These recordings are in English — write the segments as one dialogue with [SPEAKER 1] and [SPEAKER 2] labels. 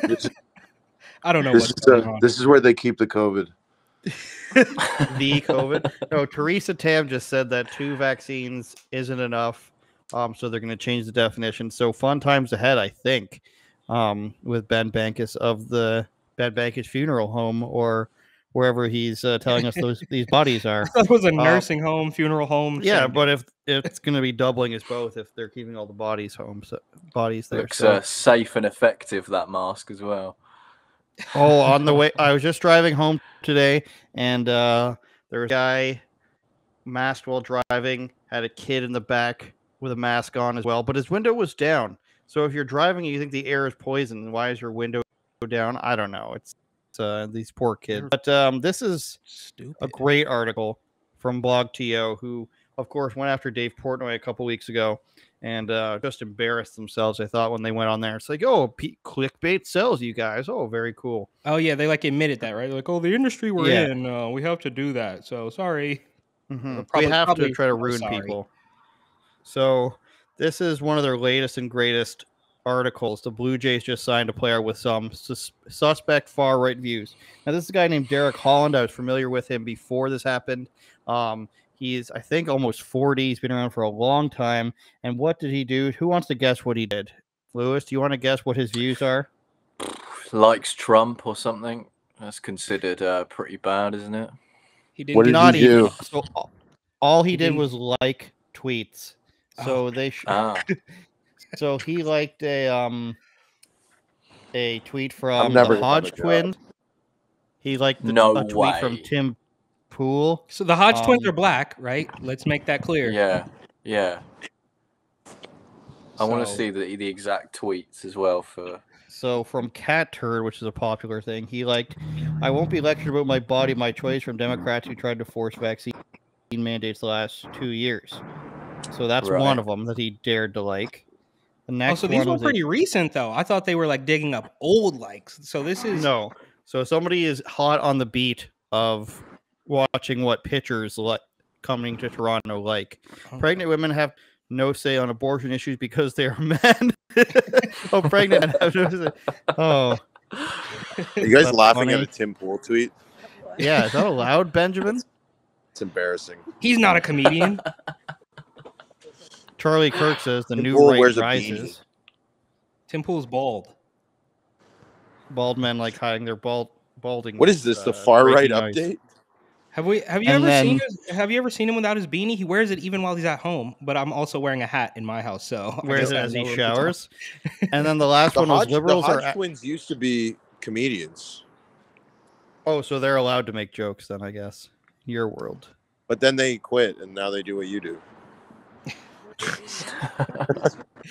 [SPEAKER 1] This,
[SPEAKER 2] I don't know what's going on.
[SPEAKER 1] this is where they keep the COVID.
[SPEAKER 3] The COVID. No, Teresa Tam just said that 2 vaccines isn't enough. So they're going to change the definition. So fun times ahead, I think, with Ben Bankas of the Ben Bankas Funeral Home or wherever he's telling us these bodies are.
[SPEAKER 2] I thought it was a nursing home, funeral home.
[SPEAKER 3] Yeah,
[SPEAKER 2] same.
[SPEAKER 3] but if it's going to be doubling as both, if they're keeping all the bodies home, bodies there.
[SPEAKER 4] Looks safe and effective, that mask as well.
[SPEAKER 3] Oh, on the way, I was just driving home today, and there was a guy masked while driving, had a kid in the back with a mask on as well, but his window was down. So if you're driving and you think the air is poisoned, why is your window down? I don't know. It's these poor kids. But this is
[SPEAKER 2] Stupid.
[SPEAKER 3] a great article from BlogTO, who, of course, went after Dave Portnoy a couple weeks ago and just embarrassed themselves, I thought, when they went on there. It's like, oh, clickbait sells, you guys. Oh, very cool.
[SPEAKER 2] Oh, yeah, they like admitted that, right? Like, oh, the industry we're
[SPEAKER 3] Yeah.
[SPEAKER 2] in, we have to do that. So, sorry.
[SPEAKER 3] Mm-hmm.
[SPEAKER 2] Probably-
[SPEAKER 3] we have
[SPEAKER 2] probably
[SPEAKER 3] to try to
[SPEAKER 2] not
[SPEAKER 3] ruin
[SPEAKER 2] sorry.
[SPEAKER 3] people. So this is one of their latest and greatest articles. The Blue Jays just signed a player with some suspect far-right views. Now, this is a guy named Derek Holland. I was familiar with him before this happened. He's, I think, almost 40. He's been around for a long time. And what did he do? Who wants to guess what he did? Lewis, do you want to guess what his views are?
[SPEAKER 4] Likes Trump or something. That's considered pretty bad, isn't it?
[SPEAKER 2] He didn't
[SPEAKER 1] What did
[SPEAKER 3] Not
[SPEAKER 1] he do?
[SPEAKER 3] even. So all he
[SPEAKER 2] He
[SPEAKER 3] did
[SPEAKER 2] didn't-
[SPEAKER 3] was like tweets. So they so he liked a tweet from
[SPEAKER 1] never
[SPEAKER 3] the
[SPEAKER 1] gonna
[SPEAKER 3] Hodge
[SPEAKER 1] have a job.
[SPEAKER 3] Twins. He liked
[SPEAKER 4] No
[SPEAKER 3] a tweet from
[SPEAKER 4] way.
[SPEAKER 3] Tim Pool.
[SPEAKER 2] So the Hodge Twins
[SPEAKER 3] Um,
[SPEAKER 2] are black, right? Let's make that clear.
[SPEAKER 4] Yeah. I want to
[SPEAKER 2] So-
[SPEAKER 4] see the exact tweets as well for.
[SPEAKER 3] So from Cat Turd, which is a popular thing, he liked, I won't be lectured about my body, my choice, from Democrats who tried to force vaccine mandates the last 2 years. So that's
[SPEAKER 4] Right.
[SPEAKER 3] one of them that he dared to like. The
[SPEAKER 2] Oh,
[SPEAKER 3] next
[SPEAKER 2] so these
[SPEAKER 3] one
[SPEAKER 2] were
[SPEAKER 3] was
[SPEAKER 2] pretty recent, though. I thought they were like digging up old likes. So this is
[SPEAKER 3] no. So somebody is hot on the beat of watching what pitchers coming to Toronto like.
[SPEAKER 2] Oh.
[SPEAKER 3] Pregnant women have no say on abortion issues because they are men. Oh, pregnant men have no say. Oh,
[SPEAKER 1] Are you guys
[SPEAKER 3] That's
[SPEAKER 1] laughing
[SPEAKER 3] funny.
[SPEAKER 1] at a Tim Pool tweet?
[SPEAKER 3] yeah. Is that allowed, Benjamin?
[SPEAKER 1] It's embarrassing.
[SPEAKER 2] He's not a comedian.
[SPEAKER 3] Charlie Kirk says the
[SPEAKER 1] Tim
[SPEAKER 3] new
[SPEAKER 1] Pool
[SPEAKER 3] right
[SPEAKER 1] wears a
[SPEAKER 3] rises.
[SPEAKER 2] Tim Pool's bald.
[SPEAKER 3] Bald men like hiding their balding.
[SPEAKER 1] What is this? The far right
[SPEAKER 3] breaking noise.
[SPEAKER 1] update?
[SPEAKER 2] Have you
[SPEAKER 3] And
[SPEAKER 2] ever seen him without his beanie? He wears it even while he's at home. But I'm also wearing a hat in my house, so I
[SPEAKER 3] Wears
[SPEAKER 2] guess
[SPEAKER 3] it
[SPEAKER 2] I
[SPEAKER 3] as
[SPEAKER 2] know
[SPEAKER 3] he
[SPEAKER 2] what we're talking-
[SPEAKER 3] showers. And then the last one was liberals
[SPEAKER 1] the
[SPEAKER 3] are.
[SPEAKER 1] Hodge Twins used to be comedians,
[SPEAKER 3] Oh, so they're allowed to make jokes then, I guess. Your world.
[SPEAKER 1] but then they quit, and now they do what you do.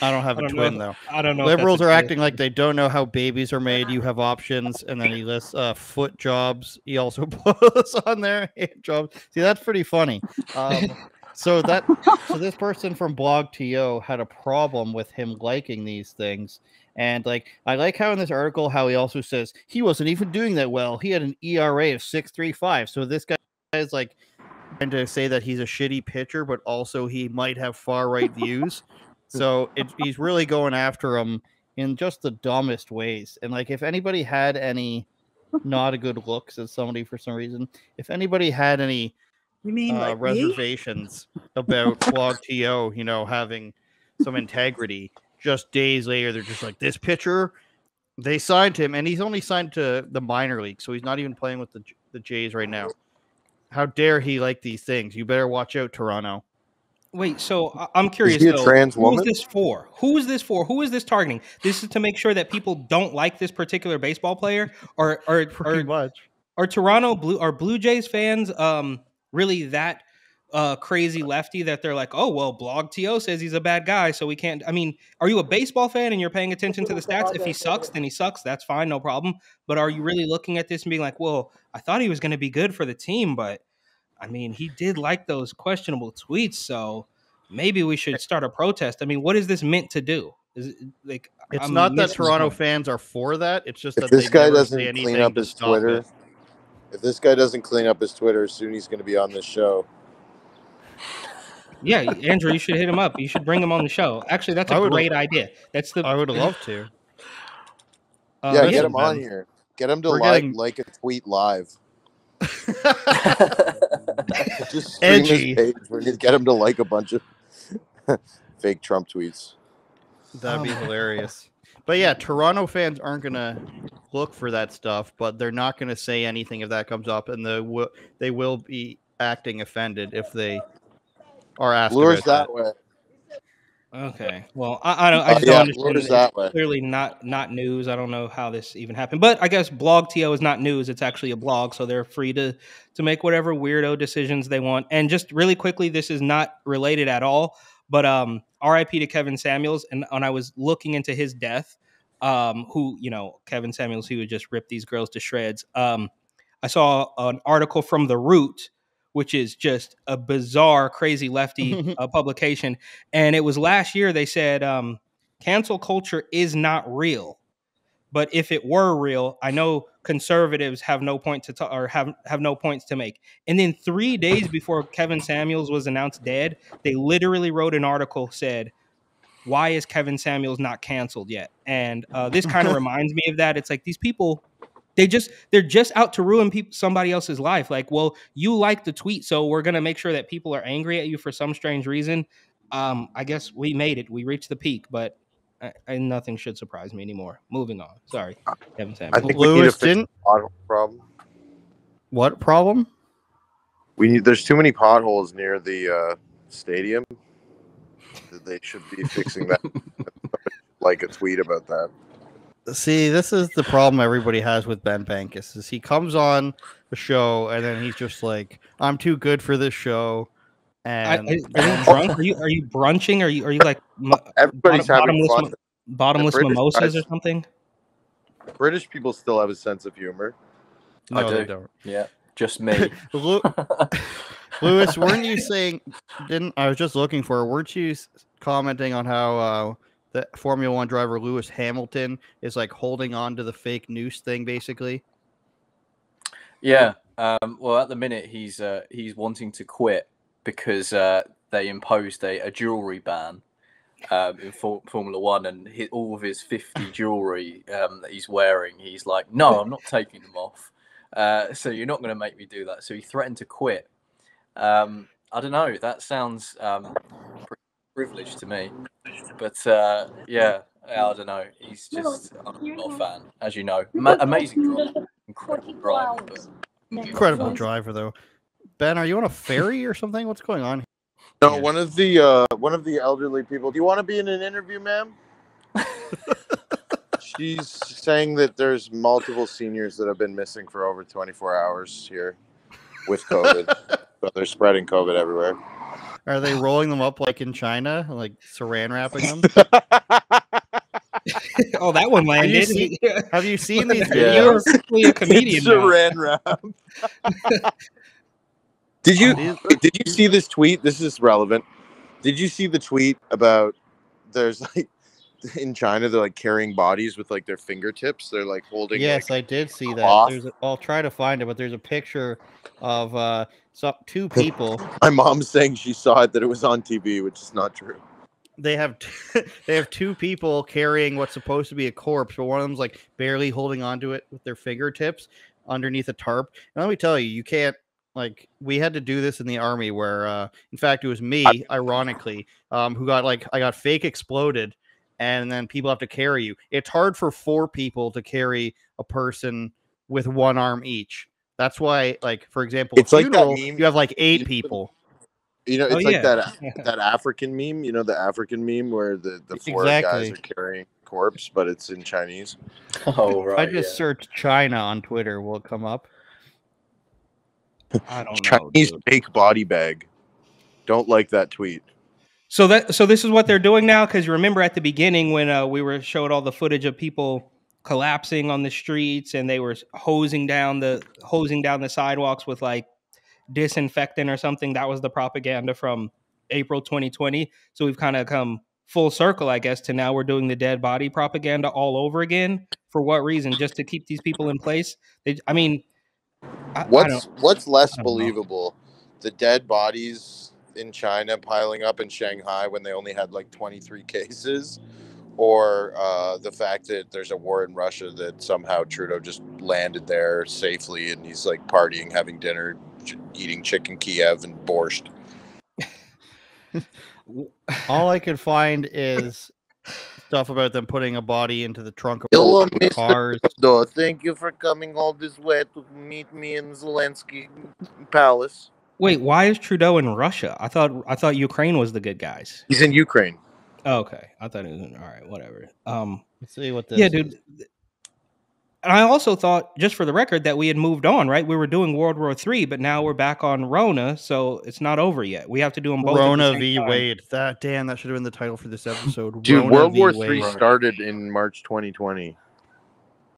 [SPEAKER 3] I don't have
[SPEAKER 2] I
[SPEAKER 3] a
[SPEAKER 2] don't know.
[SPEAKER 3] twin though.
[SPEAKER 2] I don't know. if that's
[SPEAKER 3] Liberals
[SPEAKER 2] a
[SPEAKER 3] are
[SPEAKER 2] twin.
[SPEAKER 3] acting like they don't know how babies are made. You have options, and then he lists foot jobs. He also puts on there hand jobs. See, that's pretty funny. So this person from BlogTO had a problem with him liking these things, and like I like how in this article how he also says he wasn't even doing that well. He had an ERA of 6.35. So this guy is like trying to say that he's a shitty pitcher, but also he might have far right views. So he's really going after him in just the dumbest ways. And like, if anybody had any not a good looks at somebody for some reason, if anybody had any
[SPEAKER 5] You mean like me?
[SPEAKER 3] reservations about BlogTO, you know, having some integrity, just days later, they're just like, this pitcher, they signed him, and he's only signed to the minor league, so he's not even playing with the Jays right now. How dare he like these things? You better watch out, Toronto.
[SPEAKER 2] Wait, so I'm curious.
[SPEAKER 1] Is he a
[SPEAKER 2] though,
[SPEAKER 1] trans
[SPEAKER 2] who
[SPEAKER 1] woman?
[SPEAKER 2] is this for? Who is this for? Who is this targeting? This is to make sure that people don't like this particular baseball player, or
[SPEAKER 3] Pretty much.
[SPEAKER 2] are Blue Jays fans really that crazy lefty that they're like, oh well, BlogTO says he's a bad guy, so we can't. I mean, are you a baseball fan and you're paying attention to the stats? If he sucks, then he sucks. That's fine, no problem. But are you really looking at this and being like, well, I thought he was going to be good for the team, but I mean, he did like those questionable tweets, so maybe we should start a protest. I mean, what is this meant to do? Is it, like,
[SPEAKER 3] It's
[SPEAKER 2] I'm
[SPEAKER 3] not that
[SPEAKER 2] missing
[SPEAKER 3] Toronto
[SPEAKER 2] something.
[SPEAKER 3] fans are for that. It's just
[SPEAKER 1] If
[SPEAKER 3] that
[SPEAKER 1] this
[SPEAKER 3] they
[SPEAKER 1] guy
[SPEAKER 3] never
[SPEAKER 1] doesn't
[SPEAKER 3] say
[SPEAKER 1] clean
[SPEAKER 3] anything
[SPEAKER 1] up
[SPEAKER 3] to
[SPEAKER 1] his
[SPEAKER 3] stop
[SPEAKER 1] Twitter,
[SPEAKER 3] it.
[SPEAKER 1] if this guy doesn't clean up his Twitter, soon he's going to be on this show.
[SPEAKER 2] Yeah, Andrew, you should hit him up. You should bring him on the show. Actually, that's
[SPEAKER 3] I
[SPEAKER 2] a
[SPEAKER 3] would-
[SPEAKER 2] great idea. That's the
[SPEAKER 3] I would love to.
[SPEAKER 1] Yeah, get
[SPEAKER 3] listen,
[SPEAKER 1] him on
[SPEAKER 3] Ben,
[SPEAKER 1] here. Get him to
[SPEAKER 3] we're
[SPEAKER 1] like
[SPEAKER 3] getting-
[SPEAKER 1] like a tweet live. Just stream his
[SPEAKER 3] Edgy.
[SPEAKER 1] page. We're gonna get him to like a bunch of fake Trump tweets.
[SPEAKER 3] That'd be hilarious. But yeah, Toronto fans aren't gonna look for that stuff, but they're not gonna say anything if that comes up, and they will be acting offended if they are asked
[SPEAKER 1] Lures
[SPEAKER 3] about that.
[SPEAKER 1] that way.
[SPEAKER 2] Okay. Well, I don't. I just don't
[SPEAKER 1] Yeah,
[SPEAKER 2] understand.
[SPEAKER 1] lures
[SPEAKER 2] It's
[SPEAKER 1] that way.
[SPEAKER 2] clearly not news. I don't know how this even happened. But I guess Blog TO is not news. It's actually a blog, so they're free to make whatever weirdo decisions they want. And just really quickly, this is not related at all. But R.I.P. to Kevin Samuels. And when I was looking into his death, who Kevin Samuels, he would just rip these girls to shreds. I saw an article from The Root, which is just a bizarre, crazy lefty publication. And it was last year they said cancel culture is not real. But if it were real, I know conservatives have no point to talk or have no points to make. And then 3 days before Kevin Samuels was announced dead, they literally wrote an article said, "Why is Kevin Samuels not canceled yet?" And this kind of reminds me of that. It's like these people, they're just out to ruin somebody else's life. Like, well, you like the tweet, so we're gonna make sure that people are angry at you for some strange reason. I guess we made it. We reached the peak, but nothing should surprise me anymore. Moving on. Sorry, Kevin
[SPEAKER 1] I
[SPEAKER 2] Samuels.
[SPEAKER 1] think we need to
[SPEAKER 3] Lewis
[SPEAKER 1] fix the
[SPEAKER 3] didn't.
[SPEAKER 1] pothole problem.
[SPEAKER 3] What problem?
[SPEAKER 1] There's too many potholes near the stadium. They should be fixing that. Like a tweet about that.
[SPEAKER 3] See, this is the problem everybody has with Ben Bankas is he comes on the show and then he's just like, "I'm too good for this show." And
[SPEAKER 2] Are you drunk? Are you brunching? Are you like
[SPEAKER 1] Everybody's having fun.
[SPEAKER 2] bottomless
[SPEAKER 1] British
[SPEAKER 2] mimosas
[SPEAKER 1] guys-
[SPEAKER 2] or something?
[SPEAKER 1] British people still have a sense of humor.
[SPEAKER 3] no,
[SPEAKER 4] I do.
[SPEAKER 3] they don't.
[SPEAKER 4] Yeah, just me.
[SPEAKER 3] Lewis, weren't you saying? I was just looking for. Weren't you commenting on how the Formula One driver Lewis Hamilton is like holding on to the fake noose thing, basically?
[SPEAKER 4] Yeah. Well, at the minute he's wanting to quit because they imposed a jewelry ban in Formula One, and all of his 50 jewelry that he's wearing, he's like, "No, I'm not taking them off. So you're not going to make me do that." So he threatened to quit. I don't know. That sounds pretty privileged to me. But yeah, I don't know. He's just, I'm not a fan, as you know. Amazing driver, incredible driver. But
[SPEAKER 3] Incredible driver, though. Ben, are you on a ferry or something? What's going on?
[SPEAKER 1] No, one of the elderly people. Do you want to be in an interview, ma'am? She's saying that there's multiple seniors that have been missing for over 24 hours here with COVID. So they're spreading COVID everywhere.
[SPEAKER 3] Are they rolling them up like in China, like saran wrapping them?
[SPEAKER 2] Oh, that one landed.
[SPEAKER 3] Have you seen these
[SPEAKER 2] You're
[SPEAKER 3] videos?
[SPEAKER 2] officially a comedian now.
[SPEAKER 1] Saran wrap. Did you see this tweet? This is relevant. Did you see the tweet about there's like in China they're like carrying bodies with like their fingertips? They're like holding.
[SPEAKER 3] Yes,
[SPEAKER 1] like,
[SPEAKER 3] I did see
[SPEAKER 1] cloth.
[SPEAKER 3] that. I'll try to find it, but there's a picture of two people.
[SPEAKER 1] My mom's saying she saw it, that it was on TV, which is not true.
[SPEAKER 3] They have two people carrying what's supposed to be a corpse, but one of them's like barely holding onto it with their fingertips underneath a tarp. And let me tell you, you can't, like, we had to do this in the army where in fact it was me, ironically, who got I got fake exploded, and then people have to carry you. It's hard for 4 people to carry a person with one arm each. That's why, like, for example,
[SPEAKER 1] It's like that
[SPEAKER 3] funeral,
[SPEAKER 1] meme.
[SPEAKER 3] you have like 8 people.
[SPEAKER 1] You know, it's
[SPEAKER 2] Oh,
[SPEAKER 1] like
[SPEAKER 2] yeah.
[SPEAKER 1] that African meme. You know, the African meme where the 4 guys
[SPEAKER 3] Exactly.
[SPEAKER 1] are carrying a corpse, but it's in Chinese.
[SPEAKER 4] oh
[SPEAKER 3] If
[SPEAKER 4] right,
[SPEAKER 3] I just search China on Twitter, will it come up?
[SPEAKER 2] I don't know.
[SPEAKER 1] Chinese
[SPEAKER 2] Dude.
[SPEAKER 1] fake body bag. Don't like that tweet.
[SPEAKER 2] So this is what they're doing now, because you remember at the beginning when we showed all the footage of people collapsing on the streets and they were hosing down the sidewalks with like disinfectant or something. That was the propaganda from April 2020. So we've kind of come full circle, I guess, to now we're doing the dead body propaganda all over again. For what reason? Just to keep these people in place?
[SPEAKER 1] What's less
[SPEAKER 2] I don't know.
[SPEAKER 1] believable? The dead bodies in China piling up in Shanghai when they only had like 23 cases, or the fact that there's a war in Russia that somehow Trudeau just landed there safely and he's like partying, having dinner, eating chicken Kiev and borscht.
[SPEAKER 3] All I could find is stuff about them putting a body into the trunk of
[SPEAKER 1] Hello,
[SPEAKER 3] cars.
[SPEAKER 1] Mr. Trudeau. Thank you for coming all this way to meet me in Zelensky Palace.
[SPEAKER 2] Wait, why is Trudeau in Russia? I thought Ukraine was the good guys.
[SPEAKER 1] He's in Ukraine.
[SPEAKER 2] Oh, okay, I thought it was all right. Whatever.
[SPEAKER 3] Let's see what this.
[SPEAKER 2] Yeah, dude. And I also thought, just for the record, that we had moved on. Right, we were doing World War III, but now we're back on Rona, so it's not over yet. We have to do them both.
[SPEAKER 3] Rona v. Wade. That should have been the title for this episode.
[SPEAKER 1] Dude,
[SPEAKER 3] Rona
[SPEAKER 1] World
[SPEAKER 3] v.
[SPEAKER 1] War
[SPEAKER 3] Wade.
[SPEAKER 1] III started in March 2020.